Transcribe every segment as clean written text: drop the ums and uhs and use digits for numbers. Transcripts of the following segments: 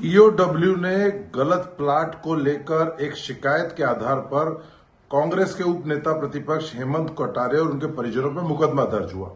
EOW ने गलत plot को लेकर एक शिकायत के आधार पर कांग्रेस के उप नेता प्रतिपक्ष हेमंत कटारे और उनके परिजनों पर मुकदमा दर्ज हुआ।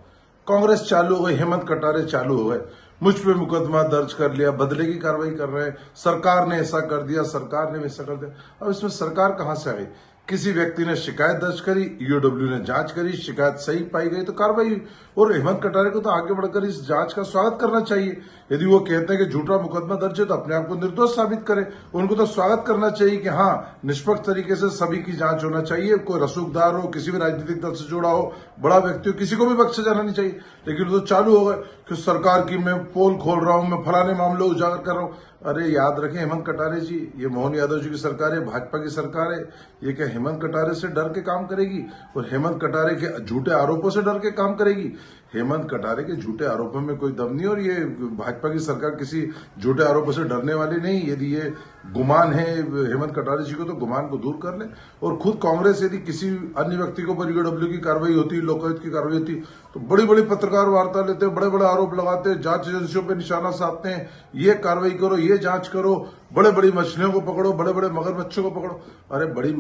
कांग्रेस चालू हो गई, हेमंत कटारे चालू हो गए, मुझ पे मुकदमा दर्ज कर लिया, बदले की कार्रवाई कर रहे हैं, सरकार ने ऐसा कर दिया, सरकार ने वैसा कर दिया। अब इसमें सरकार कहां से आ गई? किसी व्यक्ति ने शिकायत दर्ज करी, ईओडब्ल्यू ने जांच करी, शिकायत सही पाई गई तो कार्रवाई हुई। और हेमंत कटारे को तो आगे बढ़कर इस जांच का स्वागत करना चाहिए। यदि वो कहते हैं कि झूठा मुकदमा दर्ज है तो अपने आप को निर्दोष साबित करें। उनको तो स्वागत करना चाहिए कि हाँ, निष्पक्ष तरीके से सभी की जांच होना चाहिए। कोई रसूखदार हो, किसी भी राजनीतिक दल से जुड़ा हो, बड़ा व्यक्ति हो, किसी को भी बख्शा जाना नहीं चाहिए। लेकिन वो तो चालू हो गए कि सरकार की मैं पोल खोल रहा हूं, मैं फलाने मामले उजागर कर रहा हूं। अरे याद रखें हेमंत कटारे जी, ये मोहन यादव जी की सरकार है, भाजपा की सरकार है। ये क्या हेमंत कटारे से डर के काम करेगी और हेमंत कटारे के झूठे आरोपों से डर के काम करेगी? हेमंत कटारे के झूठे आरोपों में कोई दम नहीं और ये भाजपा की सरकार किसी झूठे आरोपों से डरने वाली नहीं। यदि ये गुमान है हेमंत कटारे जी को तो गुमान को दूर कर ले। और खुद कांग्रेस यदि किसी अन्य व्यक्ति के ऊपर ईओडब्ल्यू की कार्रवाई होती, लोकायुक्त की कार्रवाई होती तो बड़ी बड़ी पत्रकार वार्ता लेते, बड़े बड़े आरोप लगाते, जांच एजेंसियों पर निशाना साधते हैं, ये कार्रवाई करो, ये जांच करो, बड़े बड़ी मछलियों को पकड़ो, बड़े बड़े मगरमच्छों को पकड़ो। अरे बड़ी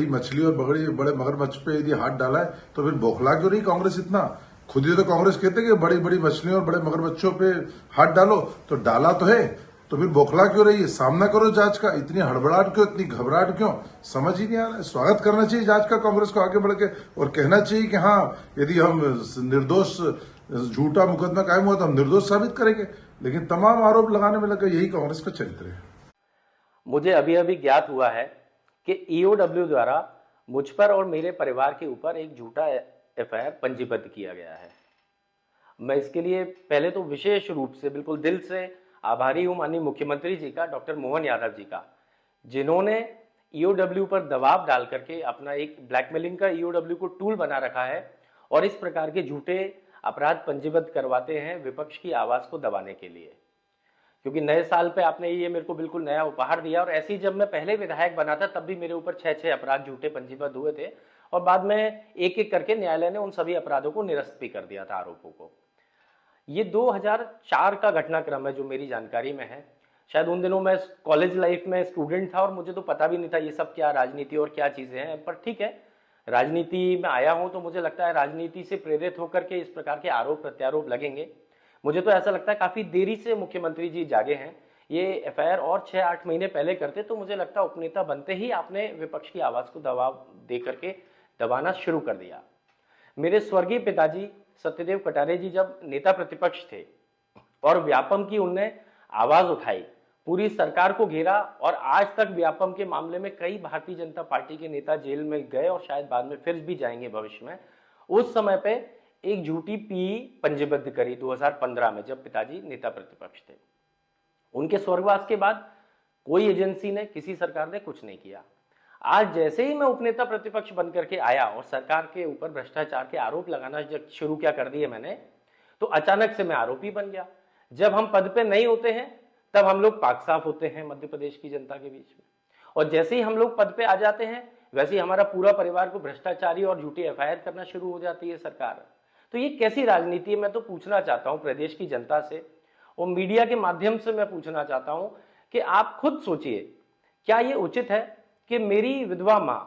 मछली और बड़े मगरमच्छ पे यदि हाथ डाला है तो फिर बौखला क्यों रही कांग्रेस इतना? खुद ही तो कांग्रेस कहते हैं कि बड़ी बड़ी मछलियों और बड़े मगरमच्छों पे हाथ डालो, तो डाला तो है, तो फिर बौखला क्यों रही है? सामना करो जांच का। इतनी हड़बड़ाहट क्यों, इतनी घबराहट क्यों? समझ ही नहीं आ रहा है। स्वागत करना चाहिए जांच का कांग्रेस को आगे बढ़ के और कहना चाहिए कि हाँ, यदि हम निर्दोष झूठा मुकदमा कायम हुआ तो हम निर्दोष साबित करेंगे। लेकिन तमाम आरोप लगाने में लगा, यही कांग्रेस का चरित्र है। मुझे अभी अभी ज्ञात हुआ है कि ईओडब्ल्यू द्वारा मुझ पर और मेरे परिवार के ऊपर एक झूठा एफआईआर पंजीबद्ध किया गया है। मैं इसके लिए पहले तो विशेष रूप से बिल्कुल दिल से आभारी हूं माननीय मुख्यमंत्री जी का, डॉक्टर मोहन यादव जी का, जिन्होंने ईओडब्ल्यू पर दबाव डाल करके अपना एक ब्लैकमेलिंग का ईओडब्ल्यू को टूल बना रखा है और इस प्रकार के झूठे अपराध पंजीबद्ध करवाते हैं विपक्ष की आवाज को दबाने के लिए। क्योंकि नए साल पे आपने ये मेरे को बिल्कुल नया उपहार दिया और ऐसे ही जब मैं पहले विधायक बना था तब भी मेरे ऊपर 6 अपराध झूठे पंजीबद्ध हुए थे और बाद में एक एक करके न्यायालय ने उन सभी अपराधों को निरस्त भी कर दिया था, आरोपों को। ये 2004 का घटनाक्रम है जो मेरी जानकारी में है। शायद उन दिनों मैं कॉलेज लाइफ में स्टूडेंट था और मुझे तो पता भी नहीं था ये सब क्या राजनीति और क्या चीजें हैं, पर ठीक है, राजनीति में आया हूं तो मुझे लगता है राजनीति से प्रेरित होकर के इस प्रकार के आरोप प्रत्यारोप लगेंगे। मुझे तो ऐसा लगता है काफी देरी से मुख्यमंत्री जी जागे हैं। ये एफआईआर और 6-8 महीने पहले करते तो मुझे लगता है उपनेता बनते ही आपने विपक्ष की आवाज को दबाव दे करके दबाना शुरू कर दिया। मेरे स्वर्गीय पिताजी सत्यदेव कटारे जी जब नेता प्रतिपक्ष थे और व्यापम की उनने आवाज उठाई, पूरी सरकार को घेरा और आज तक व्यापम के मामले में कई भारतीय जनता पार्टी के नेता जेल में गए और शायद बाद में फिर भी जाएंगे भविष्य में। उस समय पे एक झूठी पीई पंजीबद्ध करी 2015 में जब पिताजी नेता प्रतिपक्ष थे। उनके स्वर्गवास के बाद कोई एजेंसी ने, किसी सरकार ने कुछ नहीं किया। आज जैसे ही मैं उपनेता प्रतिपक्ष बनकर के आया और सरकार के ऊपर भ्रष्टाचार के आरोप लगाना जब शुरू क्या कर दिए मैंने, तो अचानक से मैं आरोपी बन गया। जब हम पद पे नहीं होते हैं तब हम लोग पाक साफ होते हैं मध्य प्रदेश की जनता के बीच में, और जैसे ही हम लोग पद पे आ जाते हैं वैसे ही हमारा पूरा परिवार को भ्रष्टाचारी और झूठी एफआईआर करना शुरू हो जाती है सरकार। तो ये कैसी राजनीति है? मैं तो पूछना चाहता हूं प्रदेश की जनता से और मीडिया के माध्यम से मैं पूछना चाहता हूं कि आप खुद सोचिए, क्या ये उचित है कि मेरी विधवा मां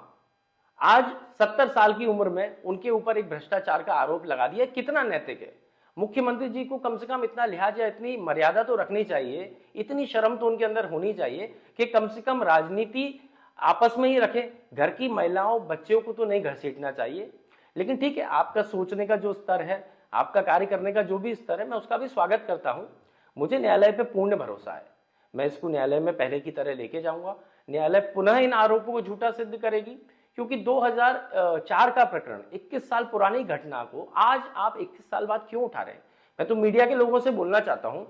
आज 70 साल की उम्र में उनके ऊपर एक भ्रष्टाचार का आरोप लगा दिया? कितना नैतिक है? मुख्यमंत्री जी को कम से कम इतना लिहाज या इतनी मर्यादा तो रखनी चाहिए, इतनी शर्म तो उनके अंदर होनी चाहिए कि कम से कम राजनीति आपस में ही रखें, घर की महिलाओं बच्चों को तो नहीं घसीटना चाहिए। लेकिन ठीक है, आपका सोचने का जो स्तर है, आपका कार्य करने का जो भी स्तर है, मैं उसका भी स्वागत करता हूं। मुझे न्यायालय पे पूर्ण भरोसा है, मैं इसको न्यायालय में पहले की तरह लेके जाऊंगा। न्यायालय पुनः इन आरोपों को झूठा सिद्ध करेगी, क्योंकि 2004 का प्रकरण 21 साल पुरानी घटना को आज आप 21 साल बाद क्यों उठा रहे हैं? मैं तो मीडिया के लोगों से बोलना चाहता हूं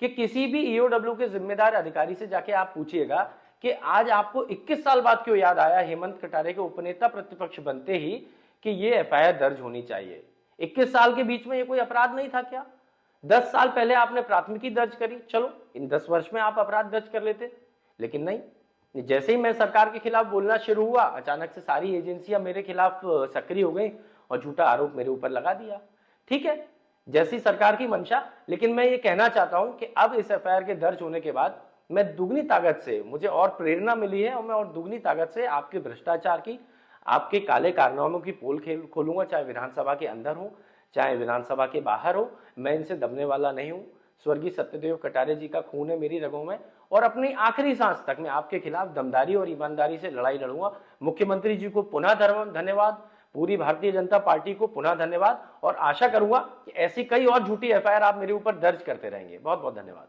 कि किसी भी ईओडब्ल्यू के जिम्मेदार अधिकारी से जाके आप पूछिएगा कि आज आपको 21 साल बाद क्यों याद आया हेमंत कटारे के उपनेता प्रतिपक्ष बनते ही कि ये एफआईआर दर्ज होनी चाहिए। 21 साल के बीच में ये कोई अपराध नहीं था क्या? 10 साल पहले आपने प्राथमिकी दर्ज करी, चलो इन 10 वर्ष में आप अपराध दर्ज कर लेते, लेकिन नहीं। जैसे ही मैं सरकार के खिलाफ बोलना शुरू हुआ, अचानक से सारी एजेंसियां मेरे खिलाफ सक्रिय हो गई और झूठा आरोप मेरे ऊपर लगा दिया। ठीक है, जैसी सरकार की मंशा। लेकिन मैं ये कहना चाहता हूं कि अब इस एफआईआर के दर्ज होने के बाद मैं दुगनी ताकत से, मुझे और प्रेरणा मिली है और मैं और दुगनी ताकत से आपके भ्रष्टाचार की, आपके काले कारनामों की पोल खोलूंगा, चाहे विधानसभा के अंदर हो चाहे विधानसभा के बाहर हो। मैं इनसे दबने वाला नहीं हूं। स्वर्गीय सत्यदेव कटारे जी का खून है मेरी रगों में और अपनी आखिरी सांस तक मैं आपके खिलाफ दमदारी और ईमानदारी से लड़ाई लड़ूंगा। मुख्यमंत्री जी को पुनः धन्यवाद, पूरी भारतीय जनता पार्टी को पुनः धन्यवाद और आशा करूंगा कि ऐसी कई और झूठी एफआईआर आप मेरे ऊपर दर्ज करते रहेंगे। बहुत बहुत धन्यवाद।